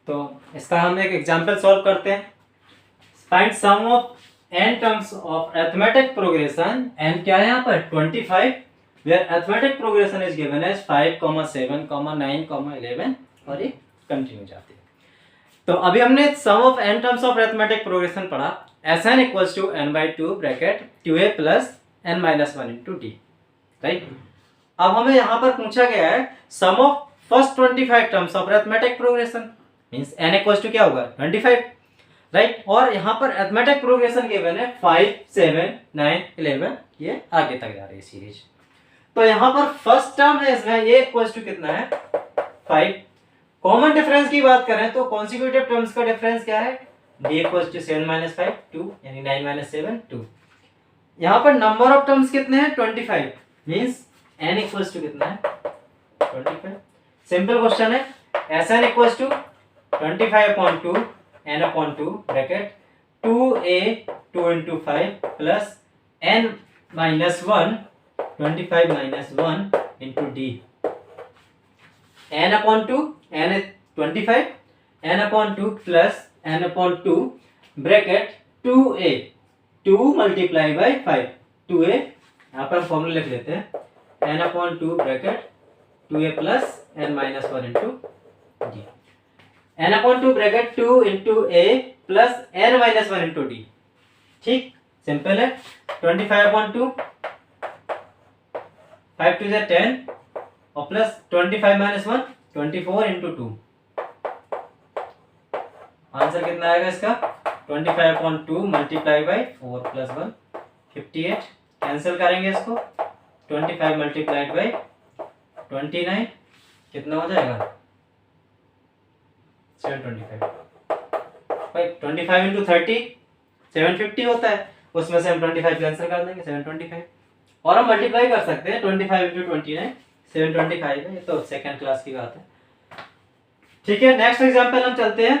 तो इसका हम एक एग्जांपल सॉल्व करते हैं। Find sum of n terms of arithmetic progression. n क्या है यहाँ पर 25, where arithmetic progression is given as 5, 7, 9, 11 और ये कंटिन्यू जाती है। तो अभी हमने sum of n terms of arithmetic progression पढ़ा। Sn equals to n/2 bracket 2a plus n-1 into D, right. अब हमें यहाँ पर पूछा गया है sum of first 25 terms of arithmetic progression, means n equals to क्या होगा 25, राइट। और यहाँ पर अरिथमेटिक प्रोग्रेशन गिवन है 5, 7, 9, 11, ये आगे तक जा रही है सीरीज। तो यहाँ पर फर्स्ट टर्म है इसमें a इक्वल्स टू कितना है 5। कॉमन डिफरेंस की बात करें तो कॉन्सिक्यूटिव टर्म्स का डिफरेंस क्या है d इक्वल्स टू 7 - 5 2, यानी 9 - 7 2। यहाँ पर नंबर ऑफ टर्म्स कितने हैं 25, मींस n इक्वल्स टू कितना है 25। सिंपल क्वेश्चन है। Sn equals to 25/2 n/2 bracket 2a 2 into 5 plus n-1 25 - 1 into d। n/2 n is 25, n/2 plus n/2 bracket 2a 2 multiply by 5 2a, यहाँ पर formula लिख लेते हैं n/2 bracket 2a plus n-1 into d। n/2 bracket 2 into a plus n-1 into d, ठीक, simple है। 25/2 5 2 is 10 और plus 25 - 1 24 into 2। Answer कितना आएगा इसका 25/2 मल्टीप्लाई बाई 4 प्लस 1 58। कैंसिल करेंगे इसको 25 मल्टीप्लाइड बाई 29 कितना हो जाएगा 725 भाई 25 into 30 750 होता है, उसमें से हम 25 कैंसिल कर देंगे 725। और हम मल्टीप्लाई कर सकते हैं 25 into 29 725 है, तो सेकंड क्लास की बात है, ठीक है। नेक्स्ट एग्जांपल हम चलते हैं।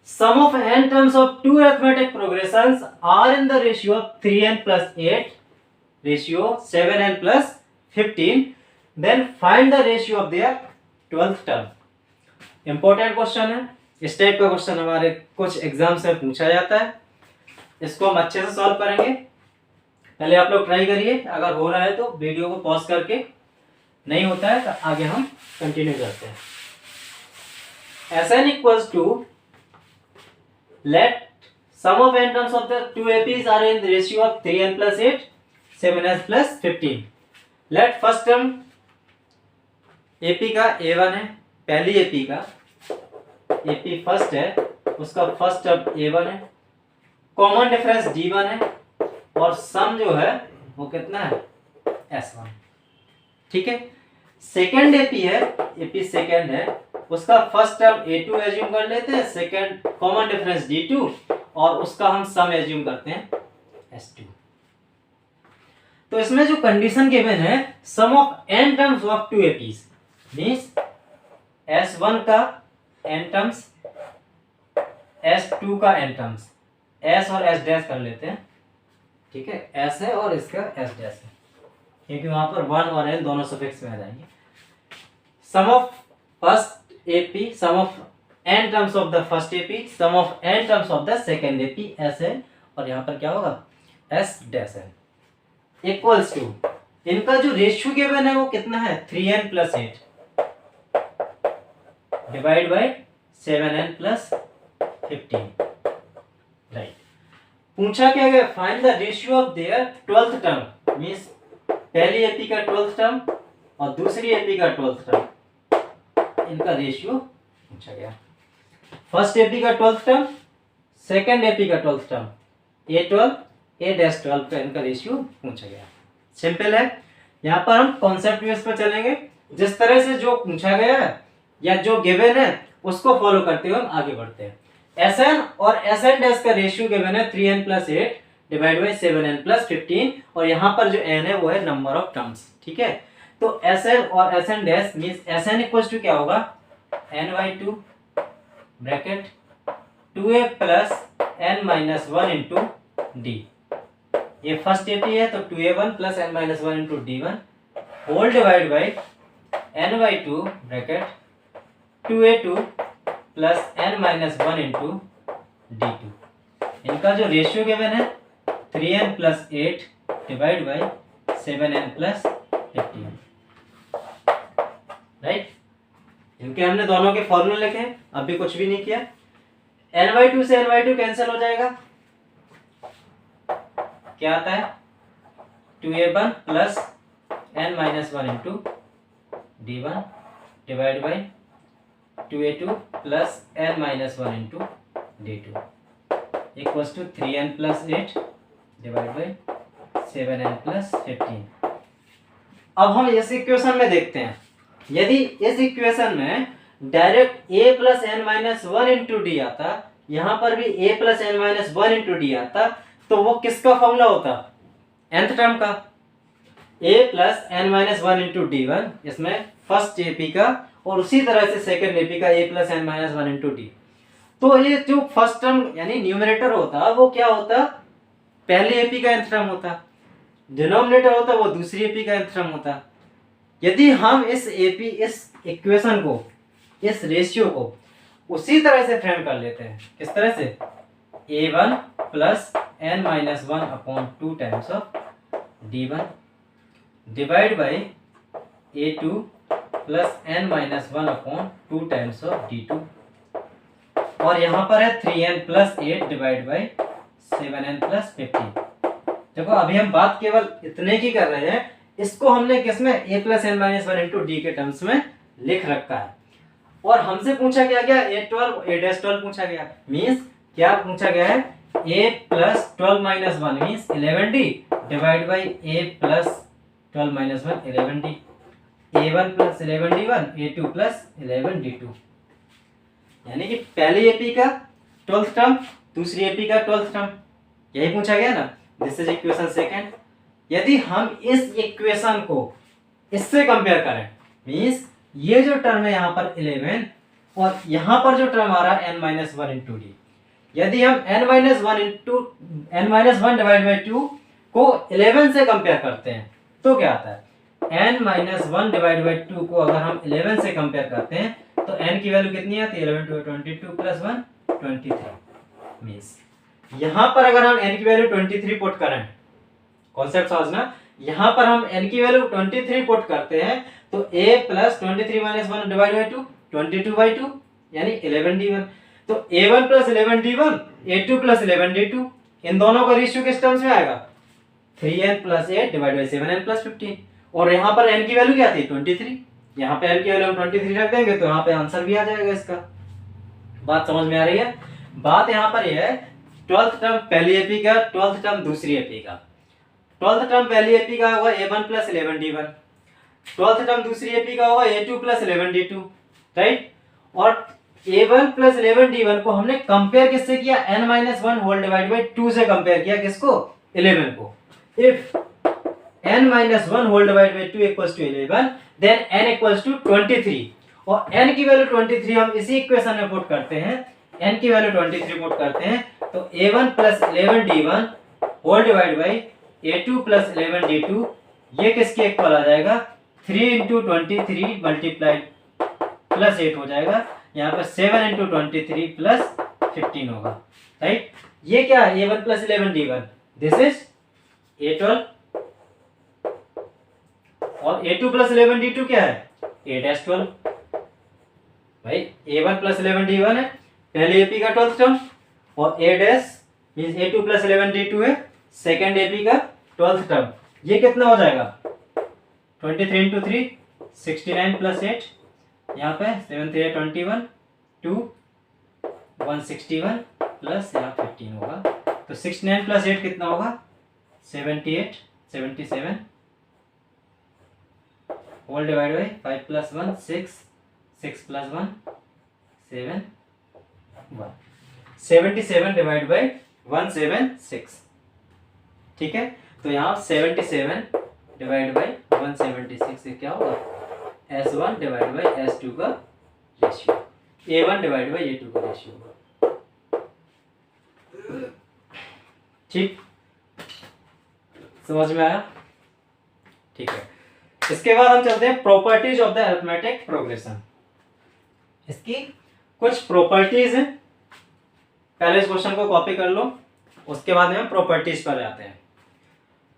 Sum of n terms of two arithmetic progressions are in the ratio of 3n plus 8, ratio 7n plus 15. Then find the ratio of their 12th term. Important question है। इस टाइप का question हमारे कुछ exams में पूछा जाता है। इसको हम अच्छे से सॉल्व करेंगे। पहले आप लोग ट्राई करिए, अगर हो रहा है तो वीडियो को पॉज करके, नहीं होता है तो आगे हम कंटिन्यू करते हैं। Sn equals to let sum of n terms of the two APs are in the ratio of 3n plus 8, 7n plus 15. Let first term AP का A1 है, पहली AP का AP फर्स्ट है, उसका फर्स्ट टर्म A1 है, common difference D1 है और सम जो है वो कितना है S1, ठीक है। सेकेंड AP है, AP सेकेंड है, उसका फर्स्ट टर्म A2 एज्यूम कर लेते हैं, सेकंड कॉमन डिफरेंस D2 और उसका हम सम एज्यूम करते हैं S2। तो इसमें जो कंडीशन गिवन है sum of n terms of two APs means S1 का n टर्म्स S2 का n टर्म्स, S और S डैश कर लेते हैं, ठीक है। S है और इसका S डैश है क्योंकि वहां पर 1 और n दोनों सफिक्स में आ जाएंगे। Sum of first AP, sum of n terms of the first AP, sum of n terms of the second AP, Sn और यहाँ पर क्या होगा S dash n equals to, इनका जो रेशियो गिवन है वो कितना है 3n plus 8 divide by 7n plus 15, right. पूछा क्या गया find the ratio of their 12th term, means पहली AP का 12th टर्म और दूसरी AP का 12th टर्म, इनका रेशियो पूछा गया। फर्स्ट एपी का 12th टर्म, सेकंड एपी का 12th टर्म, A12 A-12 का इनका रेशियो पूछा गया। सिंपल है। यहाँ पर हम कॉन्सेप्ट बेस पर चलेंगे, जिस तरह से जो पूछा गया है या जो गिवन है उसको फॉलो करते हुए हम आगे बढ़ते हैं। Sn और Sn डैश का रेशियो गिवन है 3n plus 8 divide by 7n plus 15 और यहाँ पर जो n है वो है नंबर ऑफ टर्म्स, ठीक है। तो Sn और Sn dash means Sn equals to क्या होगा n/2 bracket 2a plus n-1 into d। ये फर्स्ट एपी है तो 2a1 plus n-1 into d1 whole divide by n/2 bracket 2a2 plus n minus 1 into d2। इनका जो ratio given है 3n plus 8 divide by 7n plus 15, right. इनके हमने दोनों के फॉर्मूले लिखे हैं, अभी कुछ भी नहीं किया। n/2 से n/2 कैंसिल हो जाएगा, क्या आता है 2a1 plus n minus 1 into d1 divide by 2a2 plus n minus 1 into d2 equals to 3n plus 8 divide by 7n plus 15। अब हम इस इक्वेशन में देखते हैं, यदि इस इक्वेशन में direct a plus n minus 1 into D आता, यहाँ पर भी a plus n minus 1 into D आता, तो वो किसका फॉर्मूला होता, nth टर्म का, a plus n minus 1 into D one, इसमें फर्स्ट एपी का, और उसी तरह से सेकंड एपी का a plus n minus 1 into D. तो ये जो फर्स्ट टर्म यानी न्यूमरेटर होता वो क्या होता, पहले एपी का nth टर्म होता, डिनोमिनेटर होता वो दूसरी एपी का nth टर्म होता। यदि हम इस एपी इस इक्वेशन को, इस रेशियो को उसी तरह से फ्रेम कर लेते हैं, किस तरह से, a1 plus n minus 1 upon 2 times of d1 divide by a2 plus n minus 1 upon 2 times of d2, और यहाँ पर है 3n plus 8 divide by 7n plus 15। देखो अभी हम बात केवल इतने की कर रहे हैं, इसको हमने किसमें a plus n minus 1 into D के टर्म्स में लिख रखा है। और हमसे पूछा गया a12 पूछा गया, मीन्स क्या पूछा गया है, a plus 12 minus 1 means 11d divide by a plus 12 minus 1 11d, a1 plus 11d1 a2 plus 11d2, यानी कि पहली एपी का 12th टर्म, दूसरी एपी का 12th टर्म, यही पूछा गया ना। This is equation second. यदि हम इस इक्वेशन को इससे कंपेयर करें, मींस ये जो टर्म है यहाँ पर 11 और यहाँ पर जो टर्म आ रहा है n माइनस 1 इंटू डी, यदि हम n माइनस 1 डिवाइड बाई 2 को 11 से कंपेयर करते हैं तो क्या आता है, n माइनस 1 डिवाइड बाई 2 को अगर हम 11 से कंपेयर करते हैं तो n की वैल्यू कितनी आती है, 11 टू 22 प्लस 1 23। मींस यहाँ पर अगर हम n की वैल्यू 23 पुट करें, कॉन्सेप्ट समझना, यहाँ पर हम n की वैल्यू 23 पुट करते हैं तो a plus 23 minus 1 divide by 2 22/2 यानी 11d1, तो a1 plus 11d1 a2 plus 11d2, इन दोनों का रेशियो किस टर्म्स में आएगा, 3n plus 8 divide by 7n plus 15, और यहाँ पर n की वैल्यू क्या थी 23, यहाँ पे n की वैल्यू हम 23 रख देंगे तो यहाँ पे आंसर भी आ जाएगा इसका। बात समझ में आ रही है। बात यहाँ पर यह है 12th टर्म पहली एपी का, 12th टर्म दूसरी एपी का। 12th टर्म पहली एपी का होगा a1 plus 11d1, 12th term दूसरी एपी का होगा a2 प्लस 11d2, राइट। और a1 प्लस 11d1 को हमने कंपेयर किससे किया, n minus 1 whole divide by 2 से कंपेयर किया, किसको, 11 को। If n minus 1 whole divide by 2 equals to 11 then n equals to 23, और n की वैल्यू 23 हम इसी इक्वेशन में पुट करते हैं, n की वैल्यू 23 पुट करते हैं तो a1 plus 11d1 whole divide by a2 plus 11d2 ये किसके इक्वल आ जाएगा, 3 इंटू 23 मल्टीप्लाइड प्लस 8 हो जाएगा, यहाँ पर 7 इंटू 23 प्लस 15 होगा, राइट। ये क्या है, a1 plus 11d1, this is a12, और a2 प्लस 11d2 क्या है, a-12, भाई a1 प्लस 11d1 है पहली एपी का 12th टर्म, और a' means a2 plus 11d2 है सेकंड एपी का 12th टर्म। ये कितना हो जाएगा, 23 इंटू 3 69 प्लस 8, यहाँ पे 7 3 21 2 161 प्लस यहाँ 15 होगा, तो 69 प्लस 8 कितना होगा, 77 whole divide by 5 plus 1 6 plus 1 7 1 77 divide by 176, ठीक है। तो यहाँ 77 डिवाइड बाई 176 से क्या होगा, S1 डिवाइड बाई S2 का ratio, A1 divide by A2 का रेशियो होगा, ठीक, समझ में आया, ठीक है। इसके बाद हम चलते हैं properties of the arithmetic progression. इसकी कुछ प्रॉपर्टीज हैं, पहले इस क्वेश्चन को कॉपी कर लो, उसके बाद में हम प्रॉपर्टीज पर आते हैं।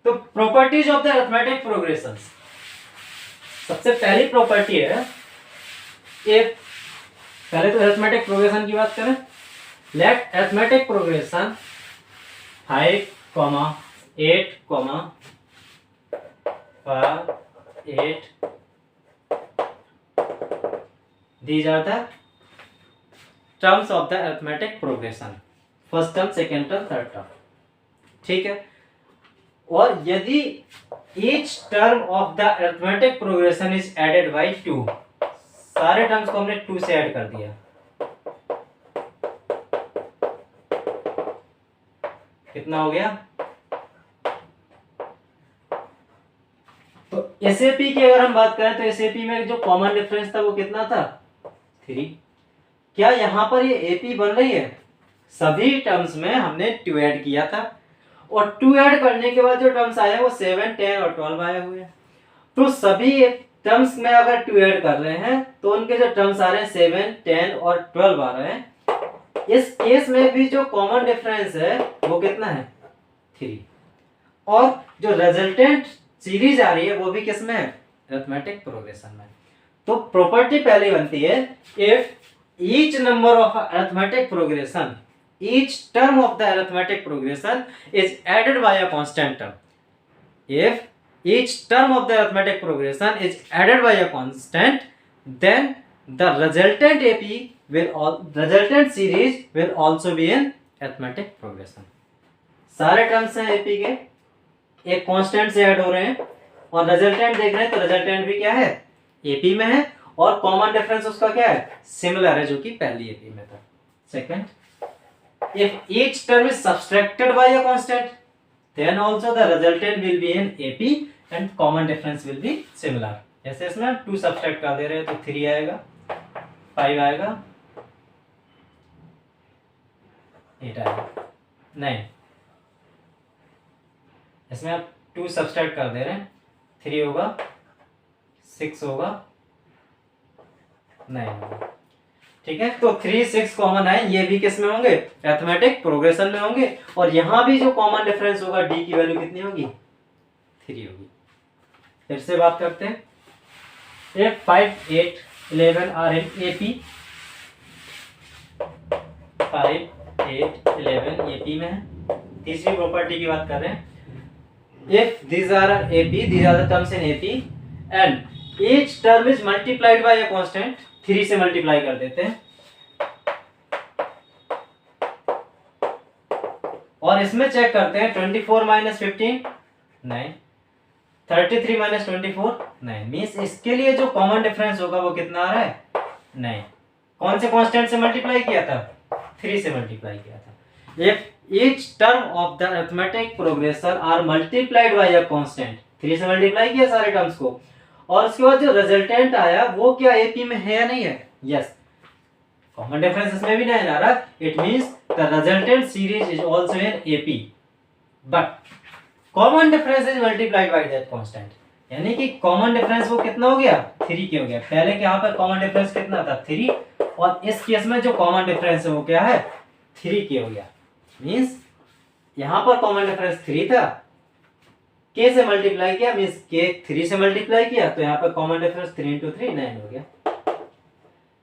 तो properties of the arithmetic progression, सबसे पहली प्रॉपर्टी है एक, पहले तो अरिथमेटिक प्रोग्रेशन की बात करें, late arithmetic progression 5, 8, 8 these are the terms of the arithmetic progression, first term, second term, third term, ठीक है। और यदि each term of the arithmetic progression is added by 2, सारे टर्म्स को हमने 2 से ऐड कर दिया, कितना हो गया? तो एसएपी की अगर हम बात करें तो एसएपी में जो कॉमन डिफरेंस था वो कितना था? 3। क्या यहां पर ये एपी बन रही है? सभी टर्म्स में हमने 2 ऐड किया था, और 2 ऐड करने के बाद जो टर्म्स आए वो 7, 10 और 12 आए हुए हैं। तो सभी टर्म्स में अगर 2 ऐड कर रहे हैं तो उनके जो टर्म्स आ रहे हैं 7, 10 और 12 आ रहे हैं। इस केस में भी जो कॉमन डिफरेंस है वो कितना है? 3। और जो रिजल्टेंट सीरीज आ रही है वो भी किस में है? अरिथमेटिक प्रोग्रेशन में। तो प्रॉपर्टी पहले बनती है, if each number of arithmetic progression, each term of the arithmetic progression is added by a constant term, if each term of the arithmetic progression is added by a constant, then the resultant AP resultant series will also be in arithmetic progression। सारे terms हैं AP के, एक constant से add हो रहे हैं, और resultant देख रहे हैं तो रिजल्टेंट भी क्या है? AP में है, और कॉमन डिफरेंस उसका क्या है? सिमिलर है, जो कि पहली AP में था। Second, if each term is subtracted by a constant, then also the resultant will be in AP and common difference will be similar। जैसे इसमें 2 सब्सट्रैक्ट कर दे रहे हैं तो 3 आएगा, 5 आएगा, 8 आएगा, 9। इसमें आप 2 सब्सट्रैक्ट कर दे रहे हैं, 3 होगा, 6 होगा, 9 होगा, ठीक है। तो 3, 6 कॉमन है, ये भी किस में होंगे? अरिथमेटिक प्रोग्रेशन में होंगे। और यहां भी जो कॉमन डिफरेंस होगा डी की वैल्यू कितनी होगी? 3 होगी। फिर से बात करते हैं, if 5, 8, 11 are in AP, 5, 8, 11 AP में है। तीसरी प्रॉपर्टी की बात कर रहे हैं, if these are AP, these are the terms in AP and each term is multiplied by a constant, 3 से मल्टीप्लाई कर देते हैं, और इसमें चेक करते हैं 24 माइनस 15 9, 33 माइनस 24 9, मीन्स इसके लिए जो कॉमन डिफरेंस होगा वो कितना आ रहा है? 9। कौन से कांस्टेंट से मल्टीप्लाई किया था? 3 से मल्टीप्लाई किया था। If each term of the arithmetic progression are multiplied by a constant, 3 से मल्टीप्लाई किया सारे टर्म्स को, और उसके बाद जो रिजल्टेंट आया वो क्या एपी में है या नहीं है? यस, कॉमन डिफरेंस इसमें भी नहीं आ रहा, it means the resultant series is also in AP, but common difference is multiplied by that constant, यानी कि कॉमन डिफरेंस वो कितना हो गया? 3 के हो गया। पहले के यहाँ पर कॉमन डिफरेंस कितना था? 3, और इस केस में जो कॉमन डिफरेंस है वो क्या है? 3 के हो गया। मींस यहाँ पर कॉमन डिफरेंस 3 था, के से मल्टीप्लाई किया, मींस के 3 से मल्टीप्लाई किया, तो यहाँ पर कॉमन डिफरेंस 3 × 3 9 हो गया।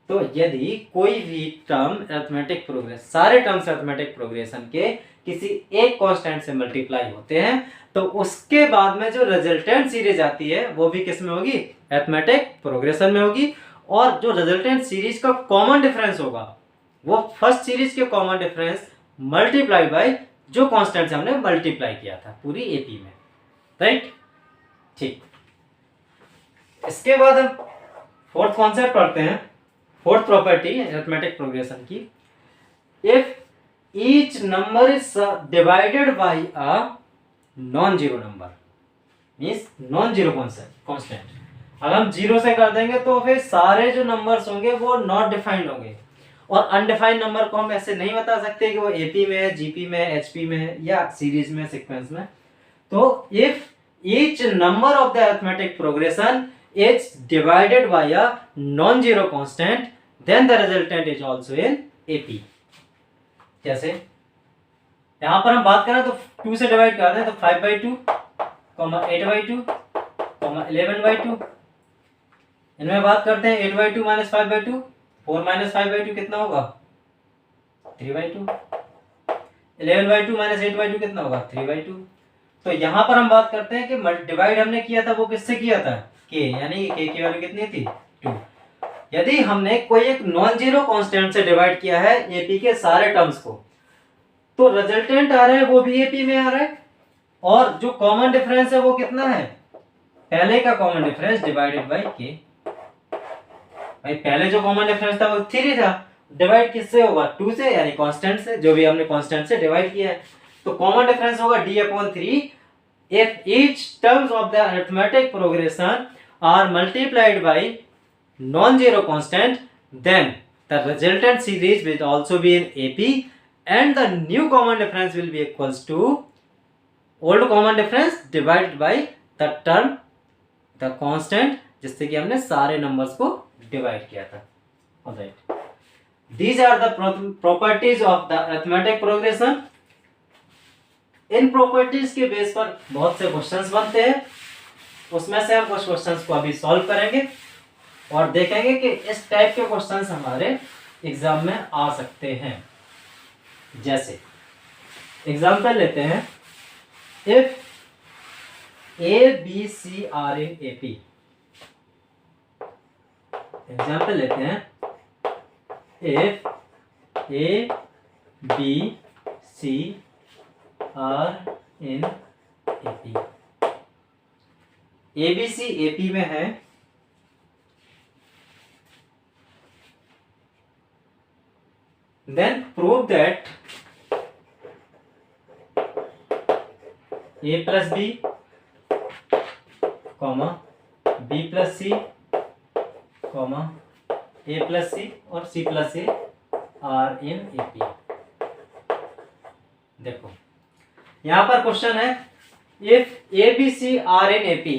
तो यदि कोई भी टर्म अरिथमेटिक प्रोग्रेस, सारे टर्म्स अरिथमेटिक प्रोग्रेशन के किसी एक कांस्टेंट से मल्टीप्लाई होते हैं, तो उसके बाद में जो रिजल्टेंट सीरीज आती है वो भी किस में होगी? अरिथमेटिक प्रोग्रेशन में होगी। और जो रिजल्टेंट सीरीज का कॉमन डिफरेंस होगा वो फर्स्ट सीरीज के कॉमन डिफरेंस मल्टीप्लाइड बाय जो कांस्टेंट से हमने मल्टीप्लाई किया था पूरी एपी में, राइट? ठीक, इसके बाद हम फोर्थ कॉन्सेप्ट पढ़ते हैं, फोर्थ प्रॉपर्टी अरिथमेटिक प्रोग्रेशन की, if each number is divided by a non zero number, means non zero constant. अगर हम 0 से कर देंगे तो फिर सारे जो नंबर्स होंगे वो नॉट डिफाइंड होंगे, और अनडिफाइंड नंबर को हम ऐसे नहीं बता सकते कि वो एपी में है, जीपी में है, एचपी में है, या सीरीज में, सीक्वेंस में। तो if each number of the arithmetic progression is divided by a non-zero constant, then the resultant is also in AP। जैसे यहाँ पर हम बात करें तो 2 से डिवाइड करते हैं तो 5/2, 8/2, 11/2। इनमें बात करते हैं 8/2 माइनस 5/2, 4 माइनस 5/2 कितना होगा 3/2, 11/2 माइनस 8/2 कितना होगा 3/2। तो यहाँ पर हम बात करते हैं कि डिवाइड हमने किया था वो किससे किया था के, यानी के की वैल्यू कितनी थी 2। यदि हमने कोई एक नॉन जीरो कांस्टेंट से डिवाइड किया है एपी के सारे टर्म्स को, तो रिजल्टेंट आ रहा है वो भी एपी में आ रहा है, और जो कॉमन डिफरेंस है वो कितना है पहले का कॉमन डिफरेंस डिवाइडेड बाय के। भाई पहले जो कॉमन डिफरेंस था वो 3 था, डिवाइड किससे होगा 2 से, यानी कांस्टेंट से, जो भी हमने कांस्टेंट से डिवाइड किया है। तो कॉमन डिफरेंस होगा d/3 if each terms of the arithmetic progression are multiplied by non-zero constant, then the resultant series will also be in AP and the new common difference will be equals to old common difference divided by the term the constant जिससे कि हमने सारे numbers को divide किया था। Alright. These are the properties of the arithmetic progression। In properties के base पर बहुत से क्वेश्चंस बनते हैं, उसमें से हम कुछ क्वेश्चंस को अभी सॉल्व करेंगे और देखेंगे कि इस टाइप के क्वेश्चंस हमारे एग्जाम में आ सकते हैं। जैसे एग्जांपल लेते हैं, if A B C are in AP. Example लेते हैं, if A B C are in AP. ABC AP में है, then prove that A plus B comma B plus C comma A plus C और C plus A are in AP. देखो यहां पर question है, if A B C are in AP.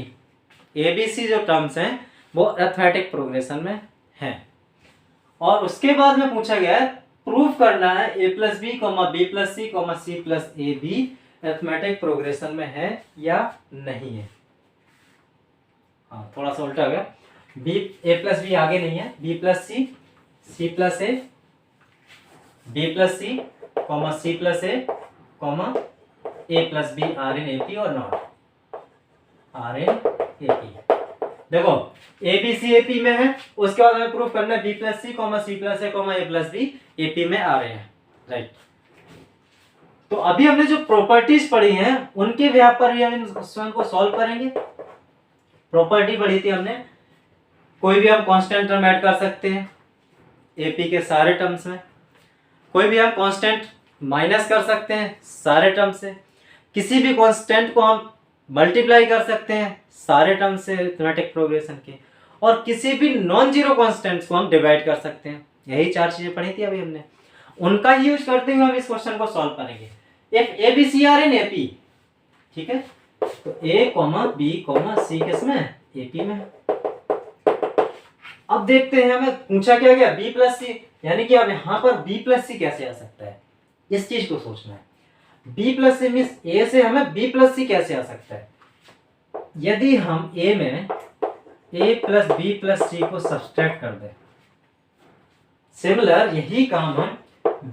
A B C जो terms हैं वो arithmetic progression में हैं, और उसके बाद में पूछा गया है प्रूफ करना है A plus B comma B plus C comma C plus A B arithmetic progression में है या नहीं है। हाँ थोड़ा सा उल्टा हो गया, बी ए प्लस बी आगे नहीं है, B plus C, C plus A, B plus C comma C plus A comma A plus B are in AP और नॉट आर इन एपी। देखो ए बी सी एपी में है, उसके बाद हमें प्रूफ करना है B plus C comma C plus A comma A plus B AP में आ रहे हैं। राइट, तो अभी हमने जो प्रॉपर्टीज पढ़ी हैं उनके व्याप पर भी हम इन क्वेश्चन को सॉल्व करेंगे। प्रॉपर्टी पढ़ी थी हमने, कोई भी हम कांस्टेंट टर्म ऐड कर सकते हैं एपी के सारे टर्म्स में, कोई भी हम कांस्टेंट माइनस कर सकते हैं सारे टर्म से, किसी भी कांस्टेंट को हम मल्टीप्लाई कर सकते हैं सारे टर्म से अरिथमेटिक प्रोग्रेशन के, और किसी भी नॉन जीरो कांस्टेंट्स को हम डिवाइड कर सकते हैं। यही 4 चीजें पढ़ी थी अभी हमने, उनका यूज करते हुए हम इस क्वेश्चन को सॉल्व करेंगे। If A B C are in AP, ठीक है, तो A comma B comma C किसमें एपी में। अब देखते हैं हमें पूछा क्या गया बी प्लस सी, यानी कि अब यहां पर बी प्लस सी कैसे आ सकता है, इस चीज को सोचना है। बी प्लस सी मीन्स ए से हमें बी प्लस सी कैसे आ सकता है। यदि हम ए में ए प्लस बी प्लस सी को सब्सट्रैक्ट कर दें, सिमिलर यही काम हम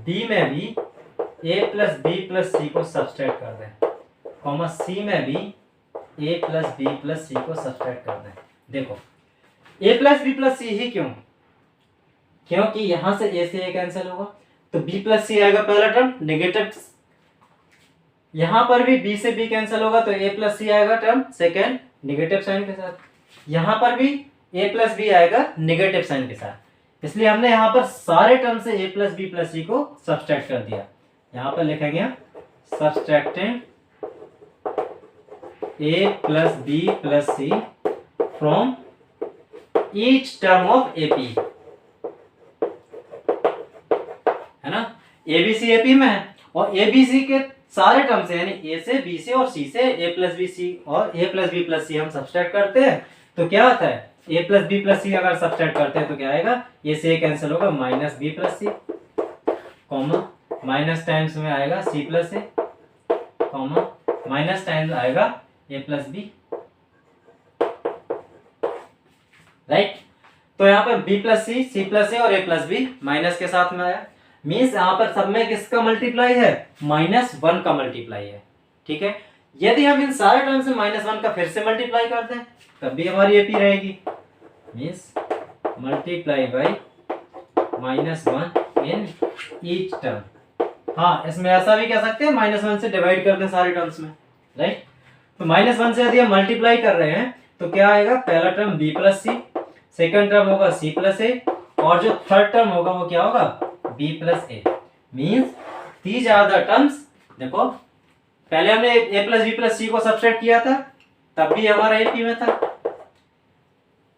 बी में भी A plus B plus C को सब्सट्रैक्ट कर दें, कॉमा सी में भी A plus B plus C को सब्सट्रैक्ट कर दें। देखो ए प्लस बी प्लस सी ही क्यों, क्योंकि यहां से ए से ए कैंसिल होगा तो बी प्लस सी आएगा पहला टर्म नेगेटिव, यहां पर भी बी से बी कैंसिल होगा तो ए प्लस सी आएगा टर्म सेकेंड नेगेटिव साइन के साथ, यहां पर भी ए प्लस बी आएगा नेगेटिव साइन के साथ, इसलिए हमने यहां पर सारे टर्म से A plus B plus C को सब्सट्रैक्ट कर दिया। यहां पर लिखेंगे subtracting A plus B plus C from each term of AP, है ना, एबीसी एपी में है और एबीसी के सारे टर्म से यानी ए से बी से और सी से ए प्लस बी सी और ए प्लस बी प्लस सी हम सब्सट्रैक्ट करते हैं तो क्या आता है ए प्लस बी प्लस सी अगर सब्सट्रैक्ट करते हैं तो क्या आएगा, ये से ये कैंसिल होगा, minus B plus C, comma minus times में आएगा सी plus A, comma minus times आएगा ए प्लस बी, राइट। तो यहाँ पर B plus C plus A और ए प्लस बी माइनस के साथ में आया, मीन्स यहाँ पर सब में किसका मल्टीप्लाई है, -1 का मल्टीप्लाई है, ठीक है। यदि हम इन सारे टर्म से -1 का फिर से मल्टीप्लाई कर दें तब भी हमारी एपी रहेगी, means multiply by -1 in each term. हाँ, इसमें ऐसा भी कह सकते हैं -1 से डिवाइड कर दें सारे टर्म्स में, राइट। तो -1 से यदि हम मल्टीप्लाई कर रहे हैं तो क्या आएगा, पहला term b plus C, second term होगा c प्लस ए, और जो थर्ड टर्म होगा वो क्या होगा, b plus A. Means these are the terms, देखो पहले हमने a plus B plus C को सब्सट्रैक्ट किया था तब भी हमारा एपी में था,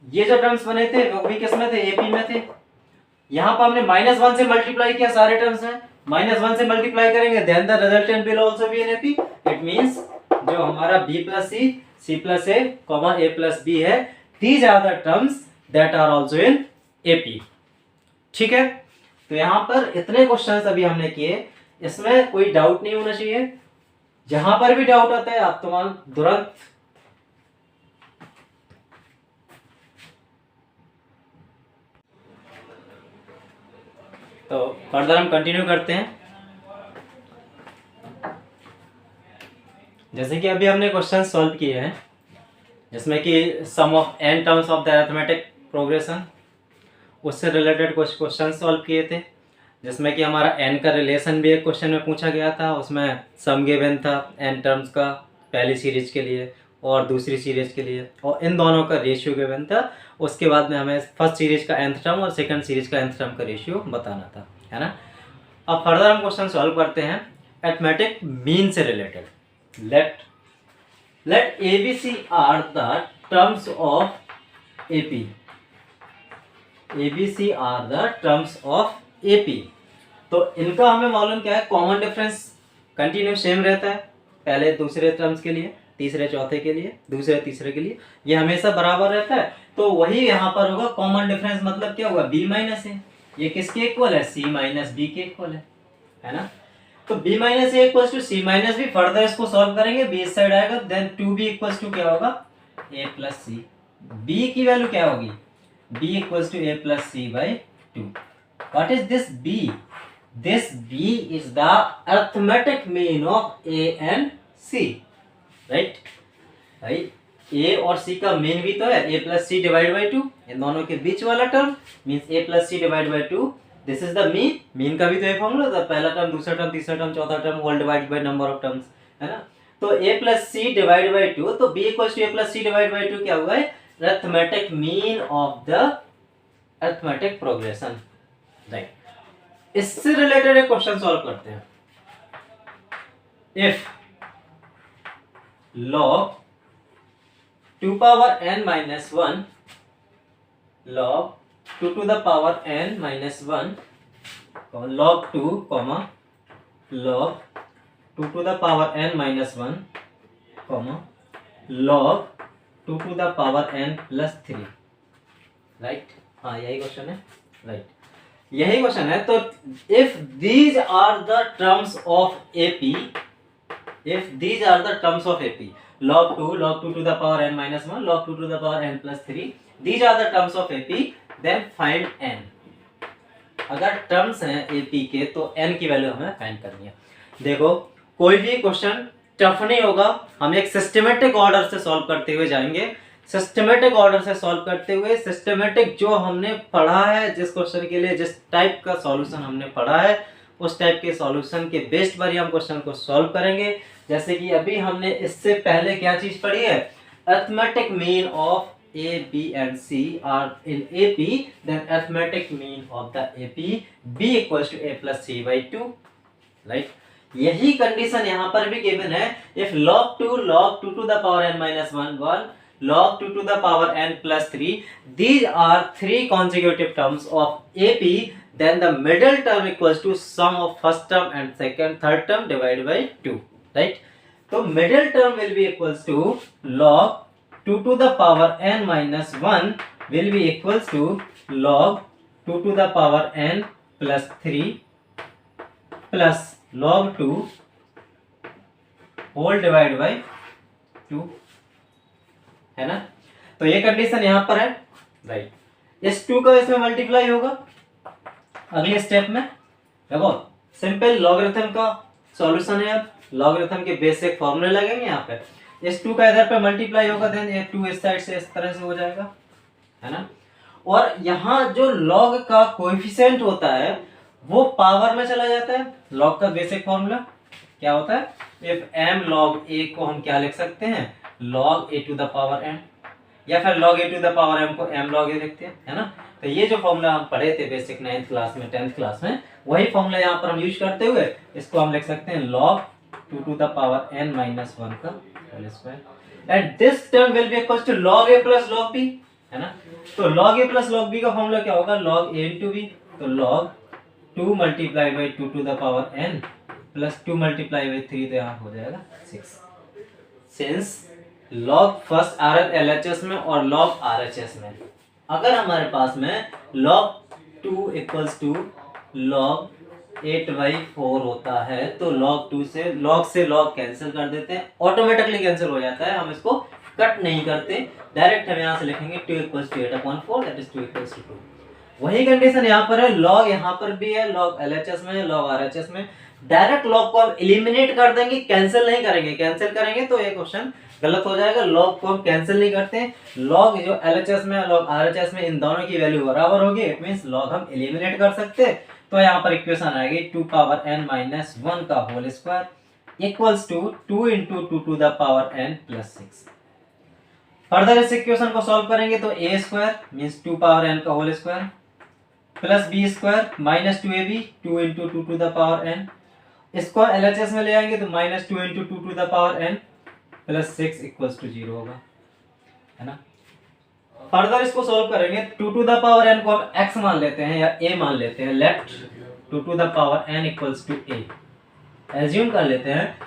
ये जो टर्म्स बने थे वो भी किस में थे, एपी में थे। यहाँ पर हमने -1 से मल्टीप्लाई किया सारे टर्म्स में, -1 से मल्टीप्लाई करेंगे then the resultant will also be in AP. It means जो हमारा b plus C plus A, A plus B है, these are the terms that are also in AP, ठीक है। तो यहाँ पर इतने क्वेश्चंस अभी हमने किए, इसमें कोई डाउट नहीं होना चाहिए। जहां पर भी डाउट आता है आप तुरंत तो फर्दर हम कंटिन्यू करते हैं। जैसे कि अभी हमने क्वेश्चन सॉल्व किए हैं जिसमें कि sum of n terms of the arithmetic progression, उससे रिलेटेड कुछ क्वेश्चन सॉल्व किए थे, जिसमें कि हमारा n का रिलेशन भी एक क्वेश्चन में पूछा गया था। उसमें सम गिवन था n टर्म्स का पहली सीरीज के लिए और दूसरी सीरीज के लिए, और इन दोनों का रेशियो गिवन था। उसके बाद में हमें फर्स्ट सीरीज का nth टर्म और सेकंड सीरीज का nth टर्म का रेशियो बताना था, है ना। अब फर्दर हम क्वेश्चन सॉल्व करते हैं अरिथमेटिक मीन से related. Let ABC are the terms of AP, ABC are the terms of AP। तो इनका हमें मालूम क्या है, कॉमन डिफरेंस कंटिन्यू सेम रहता है, पहले दूसरे टर्म्स के लिए, तीसरे चौथे के लिए, दूसरे तीसरे के लिए, ये हमेशा बराबर रहता है। तो वही यहाँ पर होगा कॉमन डिफरेंस, मतलब क्या होगा, b माइनस ए, ये किसके इक्वल है, c माइनस बी के इक्वल है ना। तो b minus A equal to C minus B, further इसको सॉल्व करेंगे, b इस साइड आएगा, देन 2b इक्वल टू क्या होगा, a प्लस सी। b की वैल्यू क्या होगी, b equal to a plus C by 2। What is this b? This b is the arithmetic mean of a and c, right? Right? a और c का mean भी तो है a plus C divide by 2, इन दोनों के बीच वाला term means a plus C divide by 2, this is the mean. Mean का भी तो एक फॉर्मूला था, पहला टर्म, दूसरा टर्म, तीसरा टर्म, चौथा term, whole divided by number of terms, है ना। तो a plus C divide by 2, तो b equal to a plus C divide by 2 क्या हुआ है, arithmetic mean of the arithmetic progression, right. इससे रिलेटेड एक क्वेश्चन सॉल्व करते हैं। If log 2 power n minus 1, log 2 to the power n minus 1, log 2, log 2 to the power n minus 1, log 2 to the power n plus 3, right. हाँ, यही question है, right, यही question है। तो if these are the terms of AP, if these are the terms of AP, log 2 to the power n minus 1, log 2 to the power n plus 3, these are the terms of AP, then find n। अगर terms हैं AP के तो n की value हमें find करनी है। देखो कोई भी क्वेश्चन टफ नहीं होगा, हम एक सिस्टमेटिक ऑर्डर से सॉल्व करते हुए जाएंगे। सिस्टमेटिक ऑर्डर से सॉल्व करते हुए, सिस्टमेटिक जो हमने पढ़ा है, जिस क्वेश्चन के लिए जिस टाइप का सॉल्यूशन हमने पढ़ा है, उस टाइप के सॉल्यूशन के बेस्ड पर ही हम क्वेश्चन को सॉल्व करेंगे। जैसे कि अभी हमने इससे पहले क्या चीज पढ़ी है, arithmetic mean of A, B and C are in AP, then arithmetic mean of the AP B equals to A plus C by 2, right? यही कंडीशन यहाँ पर भी गिवन है। If log 2 to the power n minus 1, log 2 to the power n plus 3, these are three consecutive terms of AP, then the middle term equals to sum of first term and second, third term divided by 2, right? तो middle term will be equals to log 2 to the power n minus 1 will be equals to log 2 to the power n plus 3 plus log 2 whole divide by 2 है ना। तो ये condition यहां पर है, right. इस 2 का इसमें मल्टीप्लाई होगा अगले स्टेप में। देखो सिंपल लॉगरिथम का सॉल्यूशन है। अब लॉगरिथम के बेसिक फॉर्मूले लगेंगे यहाँ पे। इस 2 का इधर पे मल्टीप्लाई होगा, देन ये 2 इस साइड से इस तरह से हो जाएगा, है ना। और यहाँ जो लॉग का कोएफिशिएंट होता है वो पावर में चला जाता है। लॉग का बेसिक फॉर्मूला क्या होता है, इफ m log a को हम क्या लिख सकते हैं, log a to the power m, या फिर log a to the power m को m log a लिखते हैं, है ना। तो ये जो फॉर्मूला हम पढ़े थे बेसिक 9th क्लास में 10th क्लास में, वही फॉर्मूला यहाँ पर हम यूज करते हुए इसको हम लिख सकते हैं log 2 to the power n minus 1 का whole square, and this term will be equal to log a plus log b, है ना। तो log a plus log b का फॉर्मूला क्या होगा, log a into b, तो log 2 multiply by 2 to the power n plus 2 multiply by 3, तो यहाँ हो जाएगा 6। सिंस लॉग फर्स्ट RHS में और लॉग RHS में अगर हमारे पास में log 2 इक्वल्स टू log 8/4 होता है, तो log 2 से log कैंसिल कर देते हैं, ऑटोमेटिकली कैंसिल हो जाता है, हम इसको कट नहीं करते, डायरेक्ट हम यहाँ से लिखेंगे 2 equals to 8/4, that is 2 equals to 2। वही कंडीशन यहाँ पर है, log यहाँ पर भी है, log LHS में, log RHS में। डायरेक्ट लॉग को हम एलिमिनेट कर देंगे, कैंसिल नहीं करेंगे। कैंसिल करेंगे तो ये क्वेश्चन गलत हो जाएगा। लॉग को हम कैंसिल नहीं करते हैं। लॉग जो LHS में लॉग RHS में इन दोनों की वैल्यू बराबर होगी, इट मींस लॉग हम एलिमिनेट कर सकते हैं। तो यहाँ पर इक्वेशन आएगी 2 पावर n माइनस 1 का whole square equals to 2 into 2 to the power n plus 6। Further इस इक्वेशन को सॉल्व करेंगे तो a square means 2 power n का whole square plus b square minus 2ab 2 into 2 to the power n, इसको LHS में ले आएंगे तो minus 2 into 2 to the power n plus 6 equals to 0 होगा, है ना। फर्दर इसको सॉल्व करेंगे, 2 to the power n को हम x मान लेते हैं या a मान लेते हैं। Let 2 to the power n equals to a assume कर लेते हैं।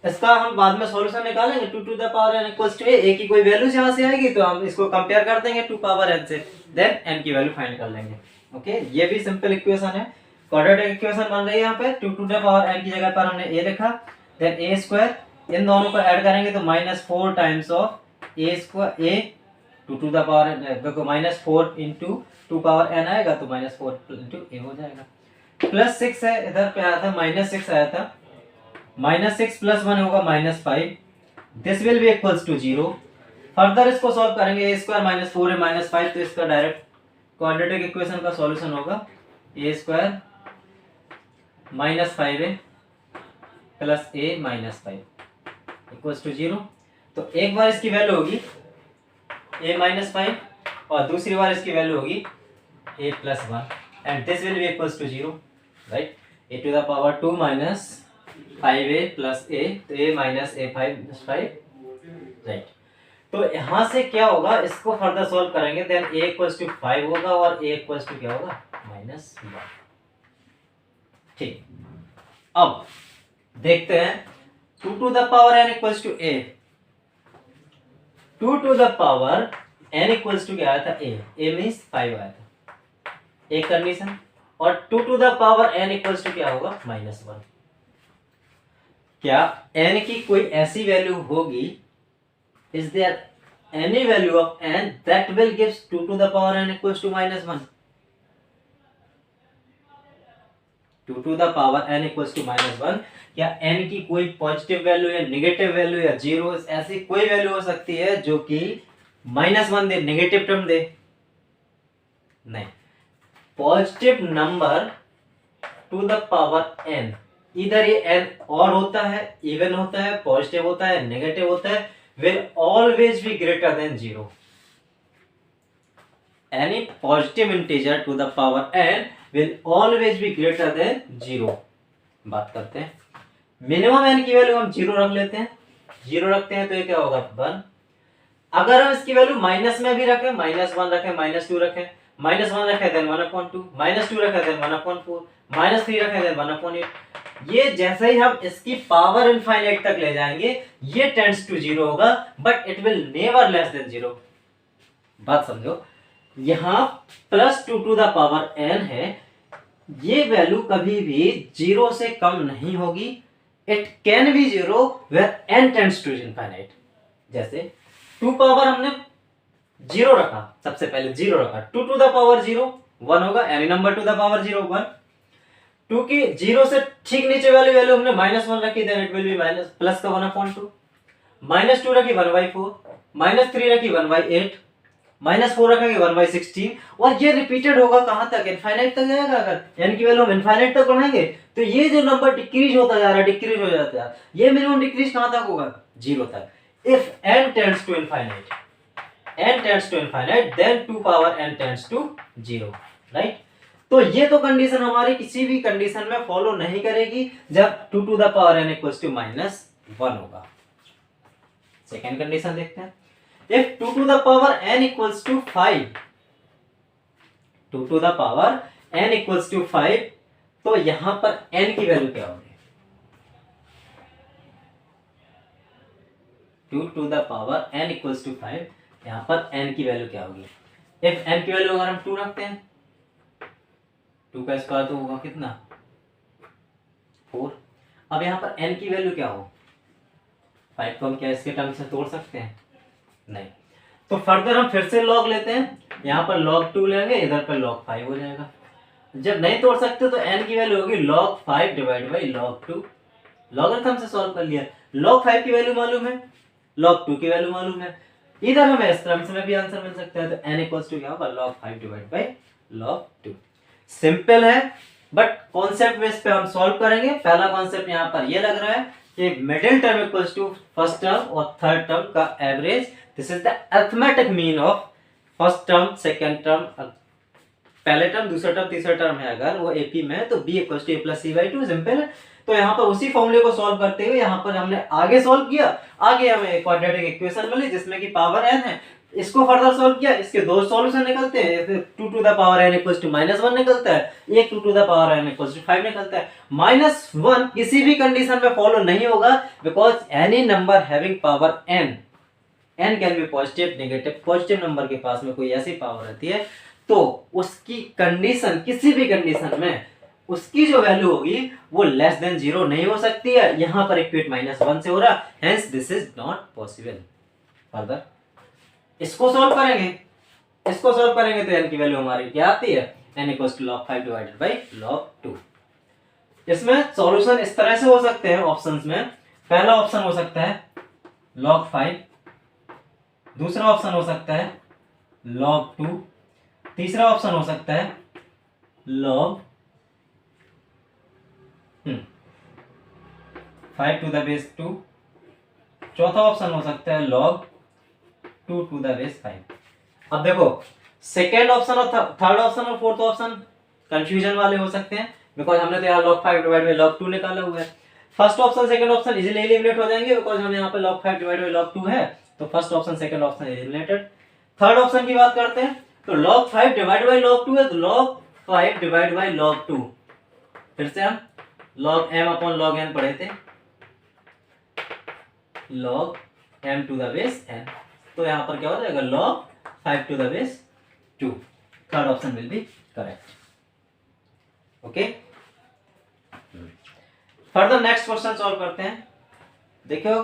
इसका हम बाद में सॉल्यूशन निकालेंगे। 2 to the power n equals to a की कोई वैल्यू यहाँ से आएगी तो हम इसको कंपेयर कर देंगे 2 पावर n से, देन n की वैल्यू फाइंड कर लेंगे। ओके, ये भी सिंपल इक्वेशन है, क्वाड्रेटिक इक्वेशन बन रही है। यहाँ पे 2 to the power n की जगह पर हमने a लिखा, देन a स्क्वायर, इन दोनों को ऐड करेंगे तो minus 4 times of a square a 2 to the power n, देखो माइनस 4 into 2 पावर n आएगा तो माइनस 4 into a हो जाएगा। प्लस 6 है, इधर पे आया था माइनस 6 आया था, माइनस 6 प्लस 1 होगा minus 5, this will be equals to 0। Further इसको सॉल्व करेंगे, a स्क्वायर माइनस 4 है माइनस 5, तो इसका डायरेक्ट क्वाड्रेटिक इक्वेशन का सॉल्यूशन होगा a square minus 5a plus a minus 5 equals to 0। तो एक बार इसकी वैल्यू होगी a माइनस 5 और दूसरी बार इसकी वैल्यू होगी a plus 1, and this will be equals to 0, right. a to the power 2 minus 5a plus a, तो a माइनस a 5 राइट। तो यहाँ से क्या होगा, इसको फर्दर सॉल्व करेंगे, देन a इक्वल्स टू 5 होगा और a इक्वल्स टू क्या होगा, माइनस 1। ठीक, अब देखते हैं 2 to the power n equals to a, 2 to the power n equals to क्या आया था, a मीन्स 5 आया था, एक कंडीशन। और 2 to the power n equals to क्या होगा, माइनस 1। क्या n की कोई ऐसी वैल्यू होगी, is there any value of n that will gives 2 to the power n equals to minus 1? 2 to the power n equals to minus 1, क्या n की कोई पॉजिटिव वैल्यू या नेगेटिव वैल्यू या 0 ऐसी कोई वैल्यू हो सकती है जो कि माइनस 1 दे, नेगेटिव टर्म दे? नहीं, positive number two the power n, इधर ये n और होता है, इवन होता है, पॉजिटिव होता है, नेगेटिव होता है, will always be greater than 0. Any positive integer to the power n will always be greater than 0. बात करते हैं मिनिमम n की वैल्यू हम 0 रख लेते हैं, 0 रखते हैं तो ये क्या होगा 1। अगर हम इसकी वैल्यू माइनस में भी रखें, माइनस 1 रखें, माइनस 2 रखें, माइनस 1 रखें देन 1/2, माइनस 2 रखें देन 1/4, माइनस 3 रखें देन 1/8, ये जैसे ही हम इसकी पावर इनफाइनाइट तक ले जाएंगे ये टेंड्स टू 0 होगा, but it will never less than 0। बात समझो, यहाँ plus 2 to the power n है, ये वैल्यू कभी भी 0 से कम नहीं होगी। It can be 0 where n tends to infinite. जैसे 2 पावर हमने 0 रखा, सबसे पहले 0 रखा, 2 टू द पावर 0 1 होगा, any number two the power 0 1। 2 की 0 से ठीक नीचे वाली वैल्यू हमने -1 रखी, then it will be minus plus का 1/2। -2 रखी 1/4, -3 रखी 1/8, -4 रखेंगे 1/16, और ये रिपीटेड होगा कहां तक, इनफाइनाइट तक जाएगा। अगर n की वैल्यू हम इनफाइनाइट तक बढ़ाएंगे तो ये जो नंबर डिक्रीज होता जा रहा है, डिक्रीज हो जाता है, ये मिनिमम डिक्रीज कहां तक होगा, 0 तक। If n tends to infinite, n tends to infinite, then 2 power n tends to 0, right. तो ये तो कंडीशन हमारी किसी भी कंडीशन में फॉलो नहीं करेगी जब 2 to the power n equals to -1 होगा। सेकेंड कंडीशन देखते हैं, if 2 to the power n equals to 5, 2 to the power n equals to 5, तो यहां पर n की वैल्यू क्या होगी, 2 to the power n equals to 5, यहां पर n की वैल्यू क्या होगी। if n की वैल्यू अगर हम 2 रखते हैं, 2 का स्क्वायर तो होगा कितना, 4। अब यहां पर n की वैल्यू क्या हो, 5 को हम क्या इसके टर्म से तोड़ सकते हैं, नहीं। तो फर्दर हम फिर से लॉग लेते हैं, यहाँ पर log 2 लेंगे, इधर पर log 5 हो जाएगा। जब नहीं तोड़ सकते तो n की वैल्यू होगी log 5 divide by log 2। Logarithm से सॉल्व कर लिया, log 5 की वैल्यू मालूम है, log 2 की वैल्यू मालूम है, इधर हमें इस टर्म्स में भी आंसर मिल सकता है। तो n इक्वल्स टू क्या होगा, log 5 divide by log 2। Simple है, बट कॉन्सेप्ट बेस पे हम सॉल्व करेंगे। पहला कॉन्सेप्ट यहाँ पर ये लग रहा है कि middle term equals to first term और थर्ड टर्म का average. This is the arithmetic mean of first term, second term, पहले टर्म, दूसरा टर्म, तीसरा टर्म है अगर वो एपी में है तो b equals to a plus c/2। Simple है। तो यहाँ पर उसी फॉर्मूले को सॉल्व करते हुए यहाँ पर हमने आगे सॉल्व किया, आगे हमें क्वाड्रेटिक इक्वेशन मिली जिसमें कि पावर n है, इसको फर्दर सॉल्व किया, इसके दो सॉल्यूशन निकलते हैं, 2 to the power n equals to -1 निकलता है, एक 2 to the power n equals to 5 निकलता है। -1 किसी भी कंडीशन में फॉलो नहीं होगा, because any number having power n can be positive negative. Positive number के पास में कोई ऐसी पावर रहती है तो उसकी कंडीशन, किसी भी कंडीशन में उसकी जो वैल्यू होगी वो लेस देन 0 नहीं हो सकती है। यहां पर इक्वेट -1 से हो रहा, hence this is not possible. Further इसको सॉल्व करेंगे, इसको सॉल्व करेंगे तो n की वैल्यू हमारी क्या आती है, n equals to log 5 divided by log 2। इसमें सॉल्यूशन इस तरह से हो सकते हैं ऑप्शंस में। पहला ऑप्शन हो सकता है log 5, दूसरा ऑप्शन हो सकता है log 2, तीसरा ऑप्शन हो सकता है log 5 टू द बेस 2, चौथा ऑप्शन हो सकता है log 2 टू द बेस 5। अब देखो सेकेंड ऑप्शन और थर्ड ऑप्शन और फोर्थ ऑप्शन कंफ्यूजन वाले हो सकते हैं, बिकॉज हमने तो यहाँ log 5 डिवाइड बाई log 2 निकाला हुआ है। First option second option easily eliminate हो जाएंगे, बिकॉज हम यहाँ पे log 5 डिवाइड बाई log 2 है, तो first option second option eliminated. Third option की बात करते हैं तो log 5 डिवाइड बाई log 2 है, तो log 5 डिवाइड बाई log 2, फिर से हम log m upon log n पढ़े थे, log m to the base n, तो यहाँ पर क्या हो जाएगा log 5 to the base 2। Third option will be correct. Okay, further next question solve करते हैं। देखो